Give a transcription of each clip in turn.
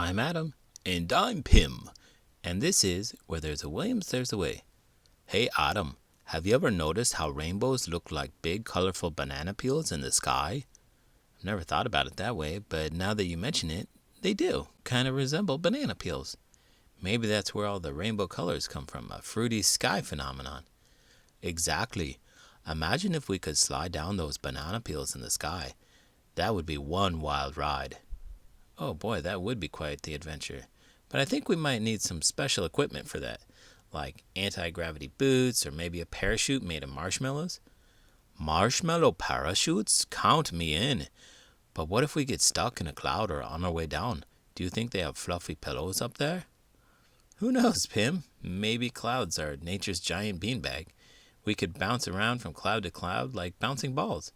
I'm Adam. And I'm Pim. And this is Where There's a Williams, There's a Way. Hey Adam, have you ever noticed how rainbows look like big colorful banana peels in the sky? I've never thought about it that way, but now that you mention it, they do kind of resemble banana peels. Maybe that's where all the rainbow colors come from, a fruity sky phenomenon. Exactly. Imagine if we could slide down those banana peels in the sky. That would be one wild ride. Oh boy, that would be quite the adventure. But I think we might need some special equipment for that, like anti-gravity boots or maybe a parachute made of marshmallows. Marshmallow parachutes? Count me in. But what if we get stuck in a cloud or on our way down? Do you think they have fluffy pillows up there? Who knows, Pim? Maybe clouds are nature's giant beanbag. We could bounce around from cloud to cloud like bouncing balls.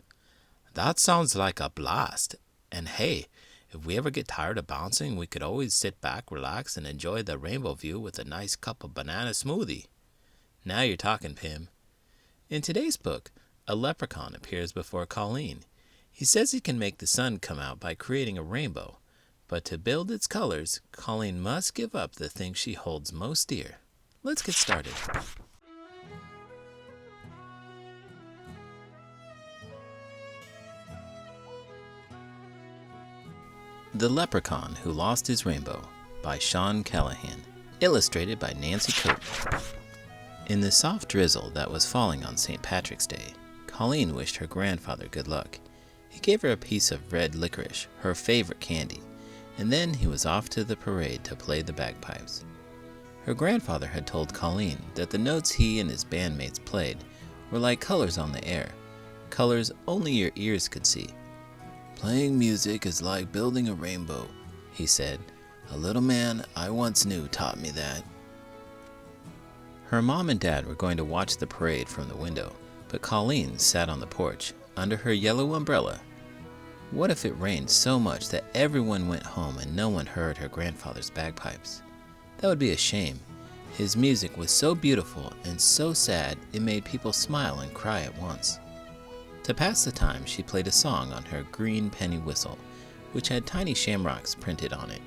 That sounds like a blast. And hey, if we ever get tired of bouncing, we could always sit back, relax, and enjoy the rainbow view with a nice cup of banana smoothie. Now you're talking, Pim. In today's book, a leprechaun appears before Colleen. He says he can make the sun come out by creating a rainbow. But to build its colors, Colleen must give up the thing she holds most dear. Let's get started. The Leprechaun Who Lost His Rainbow by Sean Callahan, illustrated by Nancy Cote. In the soft drizzle that was falling on St. Patrick's Day, Colleen wished her grandfather good luck. He gave her a piece of red licorice, her favorite candy, and then he was off to the parade to play the bagpipes. Her grandfather had told Colleen that the notes he and his bandmates played were like colors on the air, colors only your ears could see. "Playing music is like building a rainbow," he said. "A little man I once knew taught me that." Her mom and dad were going to watch the parade from the window, but Colleen sat on the porch, under her yellow umbrella. What if it rained so much that everyone went home and no one heard her grandfather's bagpipes? That would be a shame. His music was so beautiful and so sad it made people smile and cry at once. To pass the time, she played a song on her green penny whistle, which had tiny shamrocks printed on it.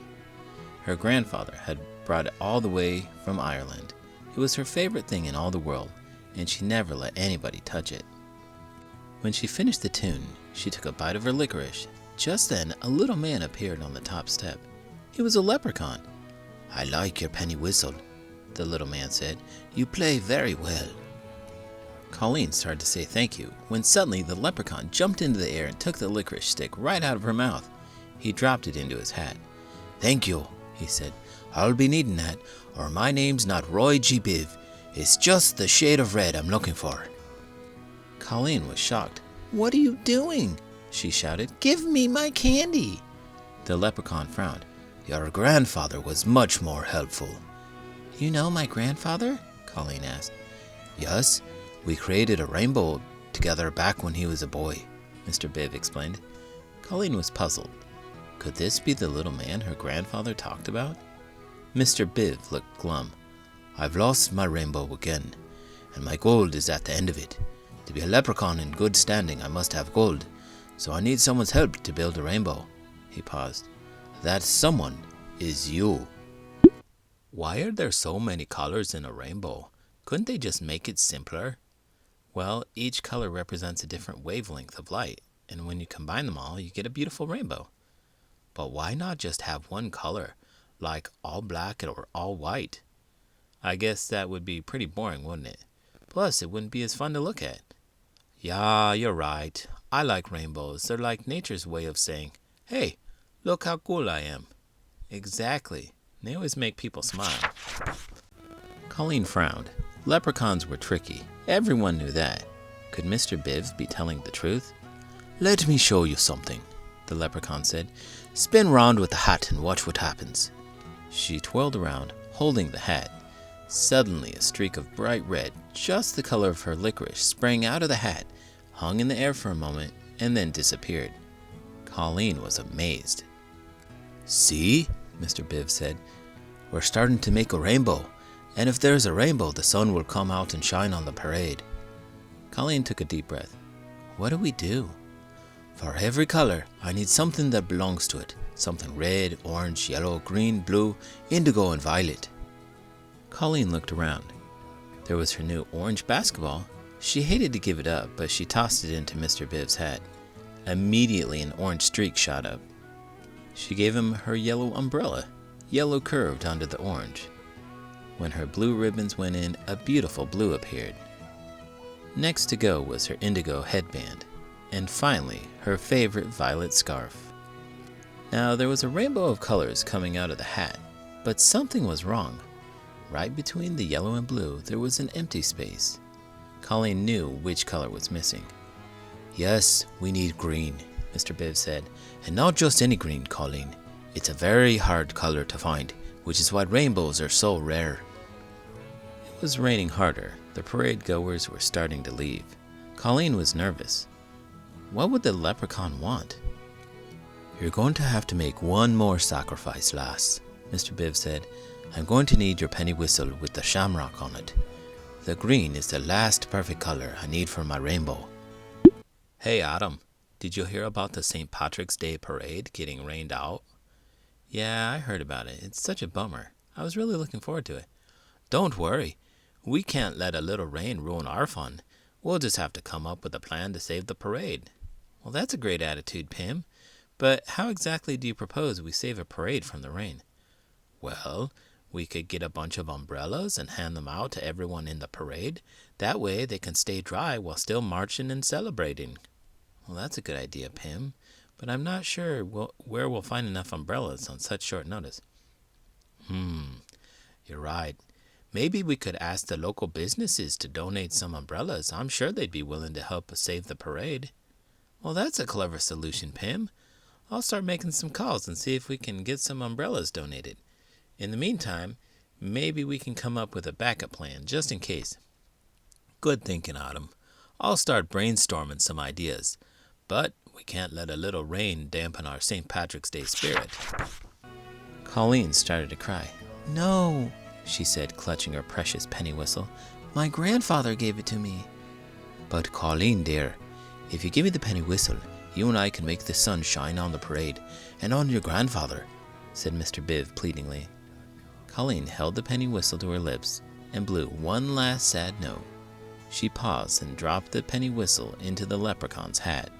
Her grandfather had brought it all the way from Ireland. It was her favorite thing in all the world, and she never let anybody touch it. When she finished the tune, she took a bite of her licorice. Just then, a little man appeared on the top step. He was a leprechaun. "I like your penny whistle," the little man said. "You play very well." Colleen started to say thank you, when suddenly the leprechaun jumped into the air and took the licorice stick right out of her mouth. He dropped it into his hat. "Thank you," he said. "I'll be needing that, or my name's not Roy G. Biv. It's just the shade of red I'm looking for." Colleen was shocked. "What are you doing?" she shouted. "Give me my candy." The leprechaun frowned. "Your grandfather was much more helpful." "You know my grandfather?" Colleen asked. "Yes. We created a rainbow together back when he was a boy," Mr. Biv explained. Colleen was puzzled. Could this be the little man her grandfather talked about? Mr. Biv looked glum. "I've lost my rainbow again, and my gold is at the end of it. To be a leprechaun in good standing, I must have gold, so I need someone's help to build a rainbow." He paused. "That someone is you." Why are there so many colors in a rainbow? Couldn't they just make it simpler? Well, each color represents a different wavelength of light, and when you combine them all, you get a beautiful rainbow. But why not just have one color, like all black or all white? I guess that would be pretty boring, wouldn't it? Plus, it wouldn't be as fun to look at. Yeah, you're right. I like rainbows. They're like nature's way of saying, "Hey, look how cool I am." Exactly. They always make people smile. Colleen frowned. Leprechauns were tricky. Everyone knew that. Could Mr. Biv be telling the truth? "Let me show you something," the leprechaun said. "Spin round with the hat and watch what happens." She twirled around, holding the hat. Suddenly, a streak of bright red, just the color of her licorice, sprang out of the hat, hung in the air for a moment, and then disappeared. Colleen was amazed. "See?" Mr. Biv said. "We're starting to make a rainbow. And if there's a rainbow, the sun will come out and shine on the parade." Colleen took a deep breath. "What do we do?" For every color, I need something that belongs to it. Something red, orange, yellow, green, blue, indigo, and violet. Colleen looked around. There was her new orange basketball. She hated to give it up, but she tossed it into Mr. Bibb's hat. Immediately an orange streak shot up. She gave him her yellow umbrella, yellow curved onto the orange. When her blue ribbons went in, a beautiful blue appeared. Next to go was her indigo headband, and finally her favorite violet scarf. Now there was a rainbow of colors coming out of the hat, but something was wrong. Right between the yellow and blue there was an empty space. Colleen knew which color was missing. Yes, we need green, Mr. Bibb said, and not just any green, Colleen. It's a very hard color to find, which is why rainbows are so rare. It was raining harder. The parade goers were starting to leave. Colleen was nervous. What would the leprechaun want? You're going to have to make one more sacrifice, lass, Mr. Bibb said. I'm going to need your penny whistle with the shamrock on it. The green is the last perfect color I need for my rainbow. Hey, Adam, did you hear about the St. Patrick's Day parade getting rained out? Yeah, I heard about it. It's such a bummer. I was really looking forward to it. Don't worry. We can't let a little rain ruin our fun. We'll just have to come up with a plan to save the parade. Well, that's a great attitude, Pim. But how exactly do you propose we save a parade from the rain? Well, we could get a bunch of umbrellas and hand them out to everyone in the parade. That way they can stay dry while still marching and celebrating. Well, that's a good idea, Pim. But I'm not sure where we'll find enough umbrellas on such short notice. You're right. Maybe we could ask the local businesses to donate some umbrellas. I'm sure they'd be willing to help us save the parade. Well, that's a clever solution, Pim. I'll start making some calls and see if we can get some umbrellas donated. In the meantime, maybe we can come up with a backup plan, just in case. Good thinking, Autumn. I'll start brainstorming some ideas. But we can't let a little rain dampen our St. Patrick's Day spirit. Colleen started to cry. No, she said, clutching her precious penny whistle. My grandfather gave it to me. But Colleen, dear, if you give me the penny whistle, you and I can make the sun shine on the parade and on your grandfather, said Mr. Bibb pleadingly. Colleen held the penny whistle to her lips and blew one last sad note. She paused and dropped the penny whistle into the leprechaun's hat.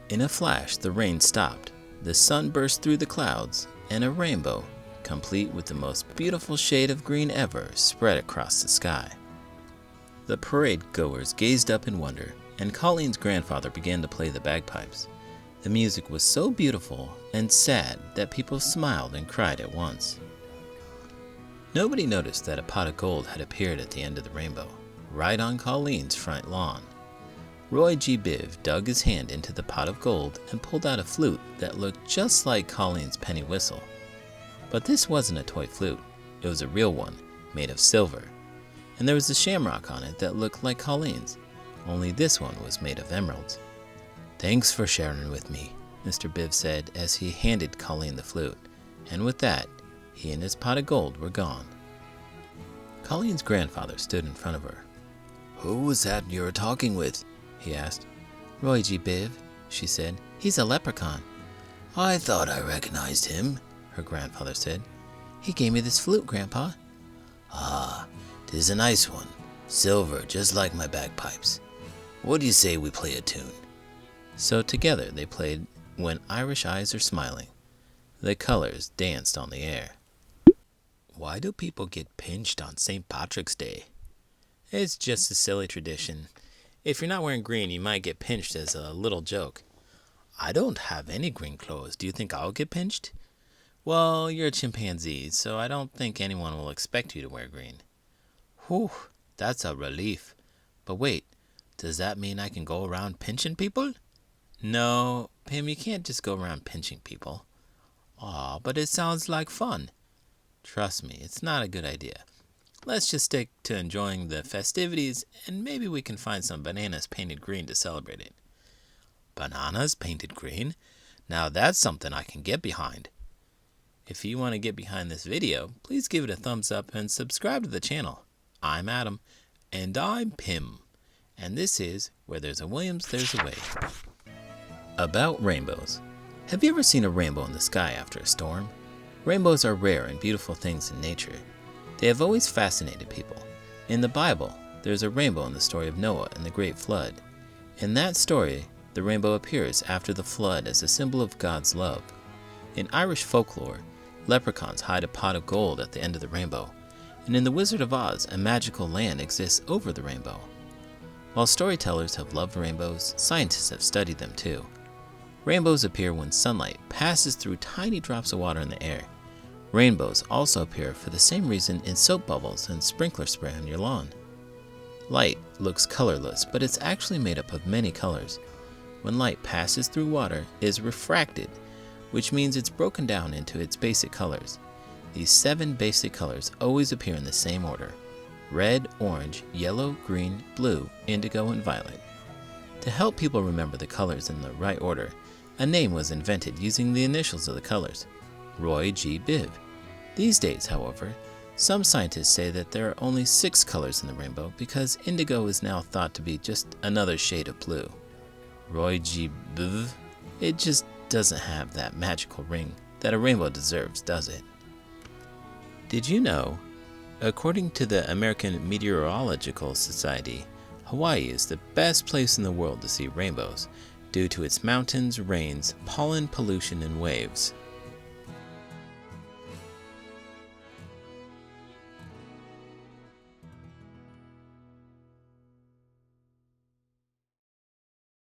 In a flash, the rain stopped. The sun burst through the clouds, and a rainbow, complete with the most beautiful shade of green ever, spread across the sky. The parade goers gazed up in wonder, and Colleen's grandfather began to play the bagpipes. The music was so beautiful and sad that people smiled and cried at once. Nobody noticed that a pot of gold had appeared at the end of the rainbow, right on Colleen's front lawn. Roy G. Biv dug his hand into the pot of gold and pulled out a flute that looked just like Colleen's penny whistle. But this wasn't a toy flute. It was a real one, made of silver. And there was a shamrock on it that looked like Colleen's, only this one was made of emeralds. Thanks for sharing with me, Mr. Biv said as he handed Colleen the flute. And with that, he and his pot of gold were gone. Colleen's grandfather stood in front of her. Who was that you were talking with? He asked. Roy G. Biv, she said. He's a leprechaun. I thought I recognized him, her grandfather said. He gave me this flute, Grandpa. Ah, 'tis a nice one. Silver, just like my bagpipes. What do you say we play a tune? So together they played When Irish Eyes Are Smiling. The colors danced on the air. Why do people get pinched on St. Patrick's Day? It's just a silly tradition. If you're not wearing green, you might get pinched as a little joke. I don't have any green clothes. Do you think I'll get pinched? Well, you're a chimpanzee, so I don't think anyone will expect you to wear green. Whew, that's a relief. But wait, does that mean I can go around pinching people? No, Pim, you can't just go around pinching people. Aw, but it sounds like fun. Trust me, it's not a good idea. Let's just stick to enjoying the festivities, and maybe we can find some bananas painted green to celebrate it. Bananas painted green? Now that's something I can get behind. If you want to get behind this video, please give it a thumbs up and subscribe to the channel. I'm Adam. And I'm Pim. And this is Where There's a Williams, There's a Way. About rainbows. Have you ever seen a rainbow in the sky after a storm? Rainbows are rare and beautiful things in nature. They have always fascinated people. In the Bible, there's a rainbow in the story of Noah and the Great Flood. In that story, the rainbow appears after the flood as a symbol of God's love. In Irish folklore, leprechauns hide a pot of gold at the end of the rainbow, and in The Wizard of Oz, a magical land exists over the rainbow. While storytellers have loved rainbows, scientists have studied them too. Rainbows appear when sunlight passes through tiny drops of water in the air. Rainbows also appear for the same reason in soap bubbles and sprinkler spray on your lawn. Light looks colorless, but it's actually made up of many colors. When light passes through water, it is refracted, which means it's broken down into its basic colors. These 7 basic colors always appear in the same order: red, orange, yellow, green, blue, indigo, and violet. To help people remember the colors in the right order, a name was invented using the initials of the colors: Roy G. Biv. These days, however, some scientists say that there are only 6 colors in the rainbow because indigo is now thought to be just another shade of blue. Roy G. Biv, it just doesn't have that magical ring that a rainbow deserves, does it? Did you know, according to the American Meteorological Society, Hawaii is the best place in the world to see rainbows due to its mountains, rains, pollen, pollution, and waves.